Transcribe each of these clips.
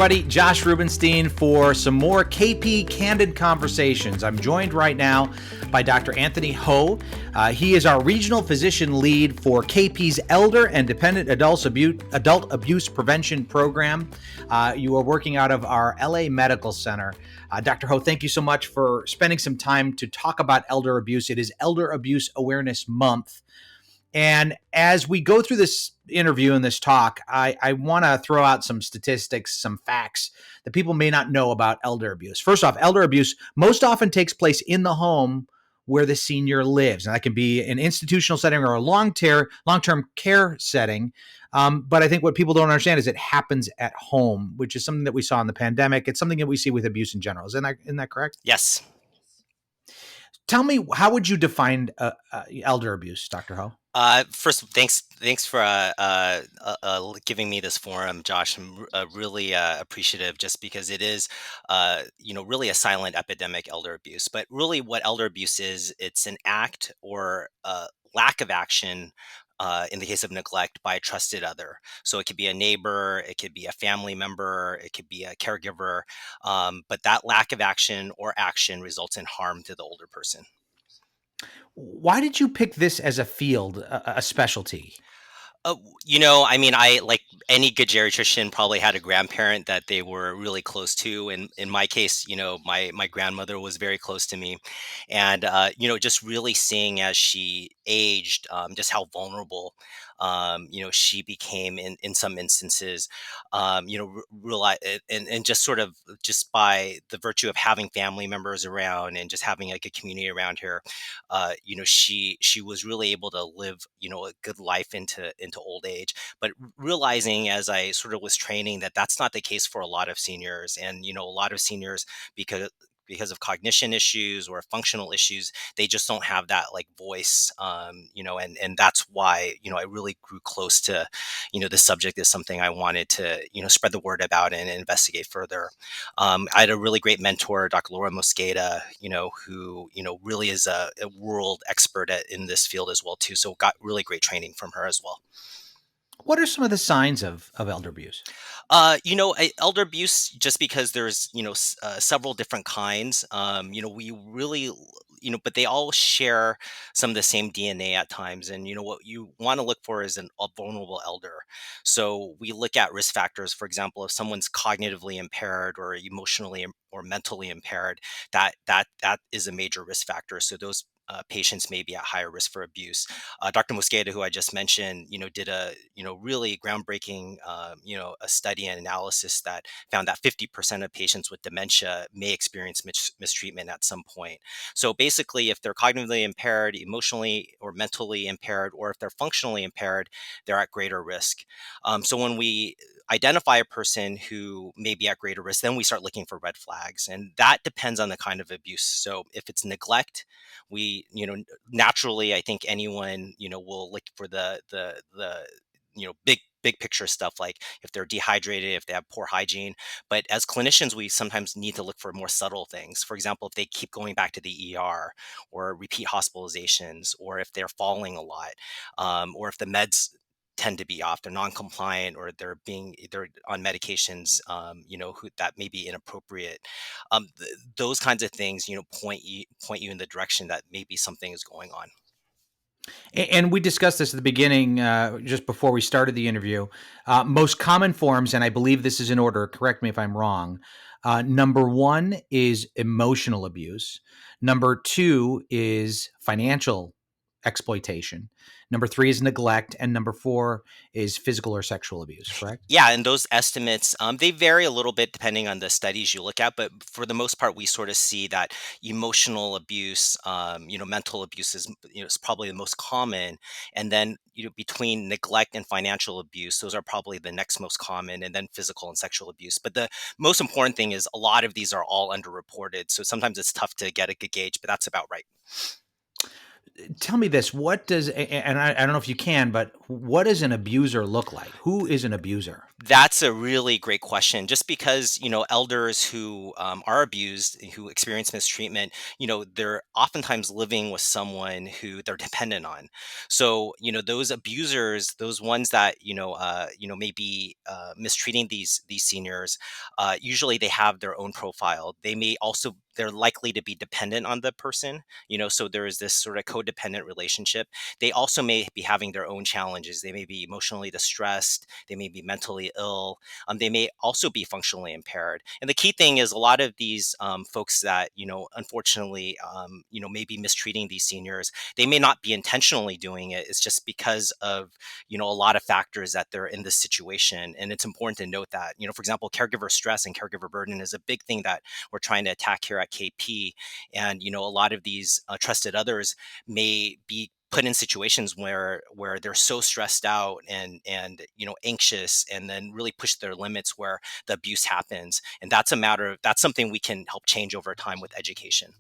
everybody. Josh Rubenstein for some more KP Candid Conversations. I'm joined right now by Dr. Anthony Ho. He is our regional physician lead for KP's Elder and Dependent Adult Abuse Prevention Program. You are working out of our LA Medical Center. Dr. Ho, thank you so much for spending some time to talk about elder abuse. It is Elder Abuse Awareness Month. And as we go through this interview and this talk, I want to throw out some statistics, some facts that people may not know about elder abuse. First off, elder abuse most often takes place in the home where the senior lives. And that can be an institutional setting or a long-term care setting. But I think what people don't understand is it happens at home, which is something that we saw in the pandemic. It's something that we see with abuse in general. Isn't that correct? Yes. Tell me, how would you define elder abuse, Dr. Ho? First, thanks for giving me this forum, Josh. I'm really appreciative, just because it is, really a silent epidemic, elder abuse. But really, what elder abuse is, it's an act or lack of action. In the case of neglect by a trusted other. So it could be a neighbor, it could be a family member, it could be a caregiver, but that lack of action or action results in harm to the older person. Why did you pick this as a field, a specialty? I like any good geriatrician probably had a grandparent that they were really close to. And in my case, my grandmother was very close to me. And, just really seeing as she aged, just how vulnerable, she became in some instances, realize, and just sort of just by the virtue of having family members around and just having like a community around here, she was really able to live, a good life into old age. But realizing as I sort of was training that that's not the case for a lot of seniors, and a lot of seniors, because of cognition issues or functional issues, they just don't have that like voice, and that's why, I really grew close to, the subject is something I wanted to, spread the word about and investigate further. I had a really great mentor, Dr. Laura Mosqueda, who, really is a world expert in this field as well too. So got really great training from her as well. What are some of the signs of elder abuse? Elder abuse, just because there's, several different kinds, we really, but they all share some of the same DNA at times. And, what you want to look for is a vulnerable elder. So we look at risk factors. For example, if someone's cognitively impaired or emotionally or mentally impaired, that is a major risk factor. So those patients may be at higher risk for abuse. Dr. Mosqueda, who I just mentioned, did a really groundbreaking a study and analysis that found that 50% of patients with dementia may experience mistreatment at some point. So basically, if they're cognitively impaired, emotionally or mentally impaired, or if they're functionally impaired, they're at greater risk. So when we identify a person who may be at greater risk, then we start looking for red flags, and that depends on the kind of abuse. So if it's neglect, we, naturally, I think anyone, will look for the big picture stuff, like if they're dehydrated, if they have poor hygiene. But as clinicians, we sometimes need to look for more subtle things. For example, if they keep going back to the ER, or repeat hospitalizations, or if they're falling a lot, or if the meds tend to be off, they're non-compliant, or they're on medications, that may be inappropriate. Those kinds of things, point you in the direction that maybe something is going on. And we discussed this at the beginning, just before we started the interview. Most common forms, and I believe this is in order, correct me if I'm wrong. Number one is emotional abuse. Number two is financial exploitation. Number three is neglect. And number four is physical or sexual abuse, correct? Yeah, and those estimates, they vary a little bit depending on the studies you look at, but for the most part, we sort of see that emotional abuse, mental abuse is probably the most common, and then between neglect and financial abuse, those are probably the next most common, and then physical and sexual abuse. But the most important thing is a lot of these are all underreported, so sometimes it's tough to get a good gauge, but that's about right. Tell me this: what does and I don't know if you can, but what does an abuser look like? Who is an abuser? That's a really great question. Just because, elders who are abused, who experience mistreatment, they're oftentimes living with someone who they're dependent on. So, those abusers, those ones that, may be mistreating these seniors, usually they have their own profile. They're likely to be dependent on the person, so there is this sort of codependent relationship. They also may be having their own challenges. They may be emotionally distressed, they may be mentally ill. They may also be functionally impaired. And the key thing is a lot of these folks that, unfortunately, may be mistreating these seniors, they may not be intentionally doing it. It's just because of, a lot of factors that they're in this situation. And it's important to note that, for example, caregiver stress and caregiver burden is a big thing that we're trying to attack here at KP. And, a lot of these trusted others may be put in situations where they're so stressed out and anxious, and then really push their limits where the abuse happens. And that's something we can help change over time with education.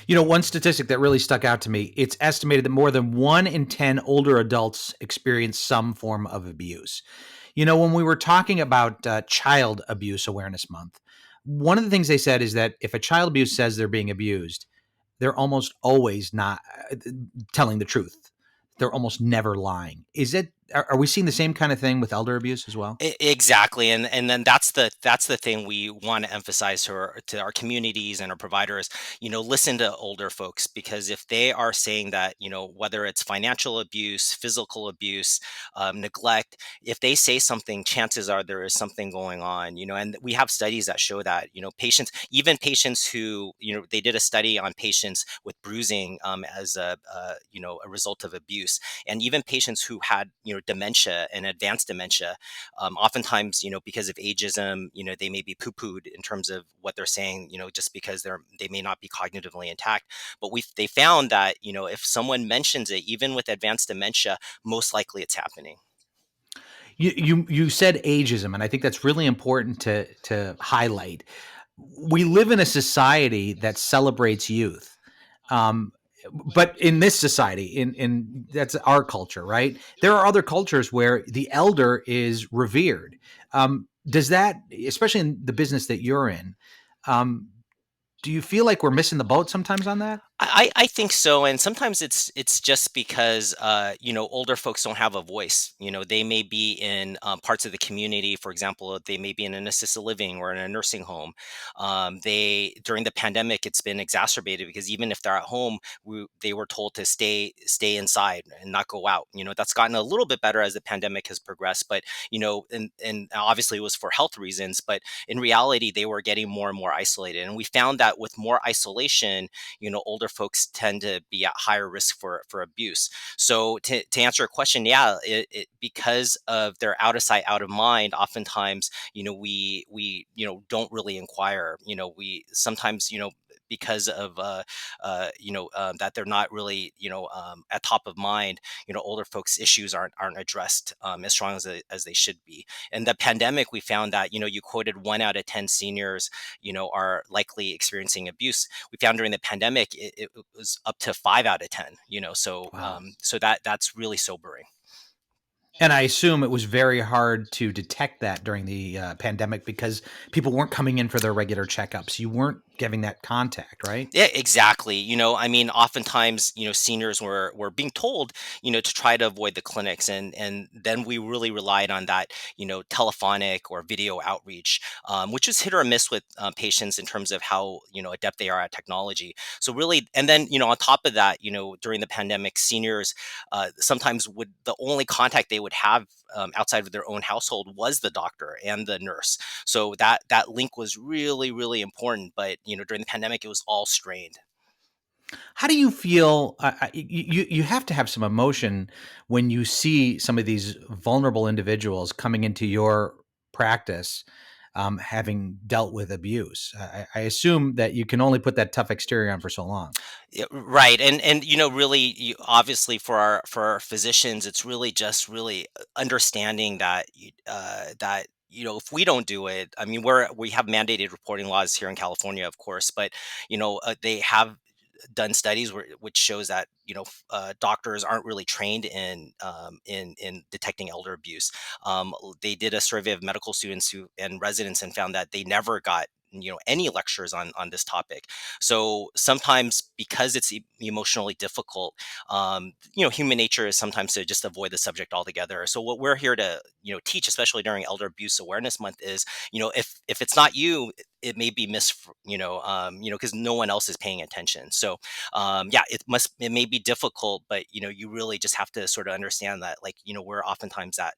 One statistic that really stuck out to me, it's estimated that more than 1 in 10 older adults experience some form of abuse. When we were talking about Child Abuse Awareness Month, one of the things they said is that if a child abuse says they're being abused, they're almost always not telling the truth. They're almost never lying. Are we seeing the same kind of thing with elder abuse as well? Exactly, and then that's the thing we want to emphasize to our communities and our providers. Listen to older folks, because if they are saying that, whether it's financial abuse, physical abuse, neglect, if they say something, chances are there is something going on. And we have studies that show that, even patients who, they did a study on patients with bruising as a result of abuse, and even patients who had, dementia and advanced dementia. Oftentimes, because of ageism, they may be poo-pooed in terms of what they're saying, just because they may not be cognitively intact. But they found that, if someone mentions it, even with advanced dementia, most likely it's happening. You said ageism, and I think that's really important to highlight. We live in a society that celebrates youth. Um, but in this society, in that's our culture, right? There are other cultures where the elder is revered. Does that, especially in the business that you're in, um, do you feel like we're missing the boat sometimes on that? I think so, and sometimes it's just because older folks don't have a voice. They may be in parts of the community. For example, they may be in an assisted living or in a nursing home. They During the pandemic, it's been exacerbated because even if they're at home, they were told to stay inside and not go out. That's gotten a little bit better as the pandemic has progressed, but and obviously it was for health reasons. But in reality, they were getting more and more isolated, and we found that with more isolation, older folks tend to be at higher risk for abuse. So to answer your question, yeah, because of their out of sight, out of mind, oftentimes, we don't really inquire. We sometimes, because of that they're not really at top of mind, older folks issues aren't addressed as strong as they should be. In the pandemic, we found that, you quoted 1 out of 10 seniors are likely experiencing abuse. We found during the pandemic it was up to 5 out of 10. Wow. So that's really sobering. And I assume it was very hard to detect that during the pandemic because people weren't coming in for their regular checkups. You weren't giving that contact, right? Yeah, exactly. I mean, oftentimes, seniors were being told, to try to avoid the clinics, and then we really relied on that, telephonic or video outreach, which is hit or miss with patients in terms of how adept they are at technology. So really, and then on top of that, during the pandemic, seniors sometimes would the only contact they would have outside of their own household was the doctor and the nurse. So that link was really, really important. But during the pandemic, it was all strained. How do you feel? You have to have some emotion when you see some of these vulnerable individuals coming into your practice, having dealt with abuse. I assume that you can only put that tough exterior on for so long. Yeah, right. And really, obviously for our physicians, it's really just really understanding that that if we don't do it, I mean, we have mandated reporting laws here in California, of course, but they have done studies which shows that doctors aren't really trained in detecting elder abuse. They did a survey of medical students and residents and found that they never got any lectures on this topic. So sometimes, because it's emotionally difficult, human nature is sometimes to just avoid the subject altogether. So what we're here to teach, especially during Elder Abuse Awareness Month, is if it's not you, it may be because no one else is paying attention. So yeah, it may be difficult, but you really just have to sort of understand that, like, we're oftentimes that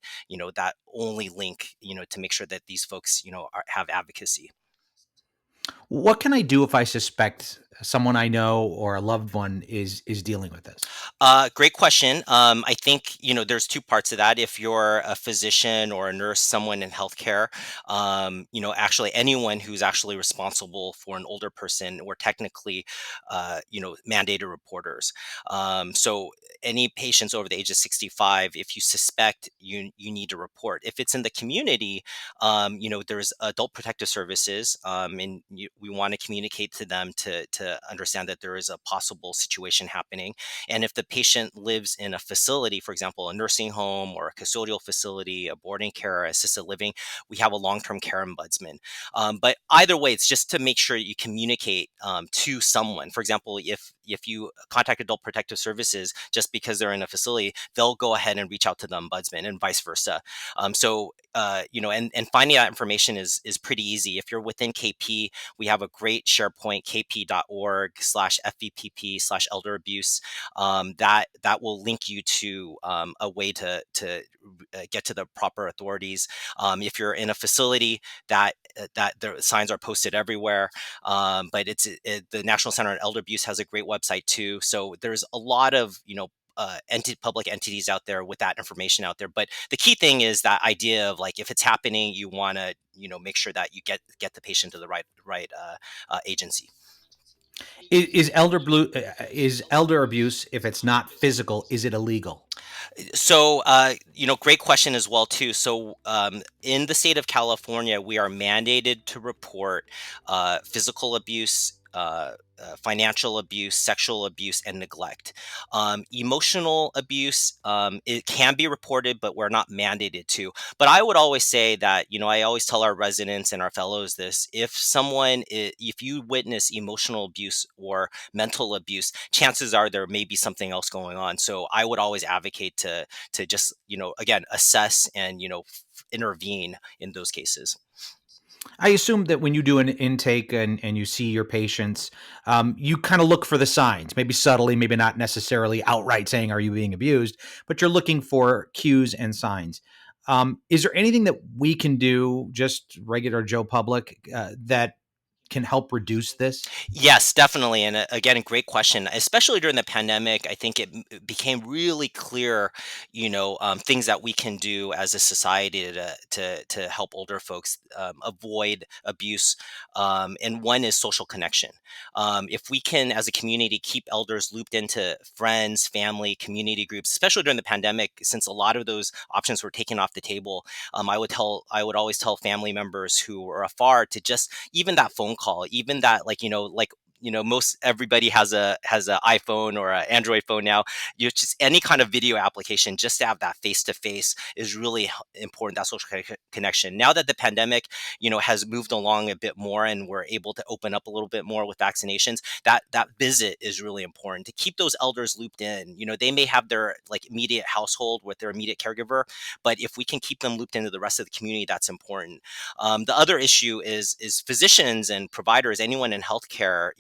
only link, to make sure that these folks have advocacy. What can I do if I suspect someone I know or a loved one is dealing with this? Great question. I think there's two parts to that. If you're a physician or a nurse, someone in healthcare, actually anyone who's actually responsible for an older person, we're technically, mandated reporters. So any patients over the age of 65, if you suspect, you need to report. If it's in the community, there's adult protective services, and we want to communicate to them to understand that there is a possible situation happening. And if the patient lives in a facility, for example, a nursing home or a custodial facility, a boarding care, assisted living, we have a long-term care ombudsman. But either way, it's just to make sure you communicate to someone. For example, if you contact Adult Protective Services just because they're in a facility, they'll go ahead and reach out to the ombudsman, and vice versa. And finding that information is pretty easy. If you're within KP, we have a great SharePoint, kp.org/FVPP/elder abuse. That will link you to a way to get to the proper authorities. If you're in a facility, that the signs are posted everywhere. But the National Center on Elder Abuse has a great website too. So there's a lot of public entities out there with that information out there. But the key thing is that idea of, like, if it's happening, you want to make sure that you get the patient to the right agency. Is elder abuse, if it's not physical, is it illegal? So, great question as well too. So, in the state of California, we are mandated to report physical abuse, financial abuse, sexual abuse, and neglect. Emotional abuse, it can be reported, but we're not mandated to. But I would always say that, I always tell our residents and our fellows this: if you witness emotional abuse or mental abuse, chances are there may be something else going on. So I would always advocate to just again, assess and intervene in those cases. I assume that when you do an intake and you see your patients, you kind of look for the signs, maybe subtly, maybe not necessarily outright saying, "Are you being abused?" But you're looking for cues and signs. Is there anything that we can do, just regular Joe public, that can help reduce this? Yes, definitely. And again, a great question. Especially during the pandemic, I think it became really clear, things that we can do as a society to help older folks avoid abuse. And one is social connection. If we can, as a community, keep elders looped into friends, family, community groups, especially during the pandemic, since a lot of those options were taken off the table, I would always tell family members who are afar to just, even that phone call, even that, most everybody has a iPhone or an Android phone now. Just any kind of video application, just to have that face to face is really important. That social connection. Now that the pandemic, has moved along a bit more, and we're able to open up a little bit more with vaccinations, that visit is really important to keep those elders looped in. They may have their, like, immediate household with their immediate caregiver, but if we can keep them looped into the rest of the community, that's important. The other issue is physicians and providers, anyone in healthcare.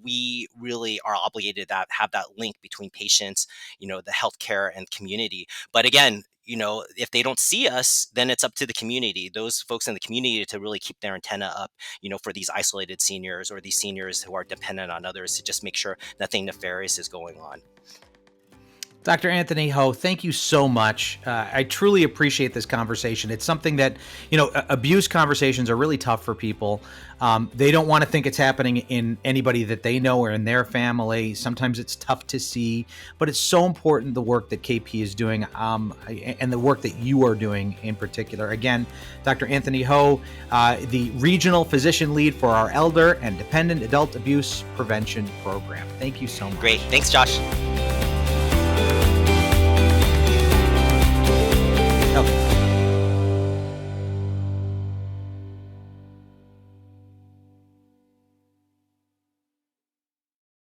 We really are obligated to have that link between patients, the healthcare and community. But again, if they don't see us, then it's up to the community, those folks in the community, to really keep their antenna up, for these isolated seniors or these seniors who are dependent on others, to just make sure nothing nefarious is going on. Dr. Anthony Ho, thank you so much. I truly appreciate this conversation. It's something that, abuse conversations are really tough for people. They don't want to think it's happening in anybody that they know or in their family. Sometimes it's tough to see, but it's so important, the work that KP is doing, and the work that you are doing in particular. Again, Dr. Anthony Ho, the regional physician lead for our Elder and Dependent Adult Abuse Prevention Program. Thank you so much. Great. Thanks, Josh.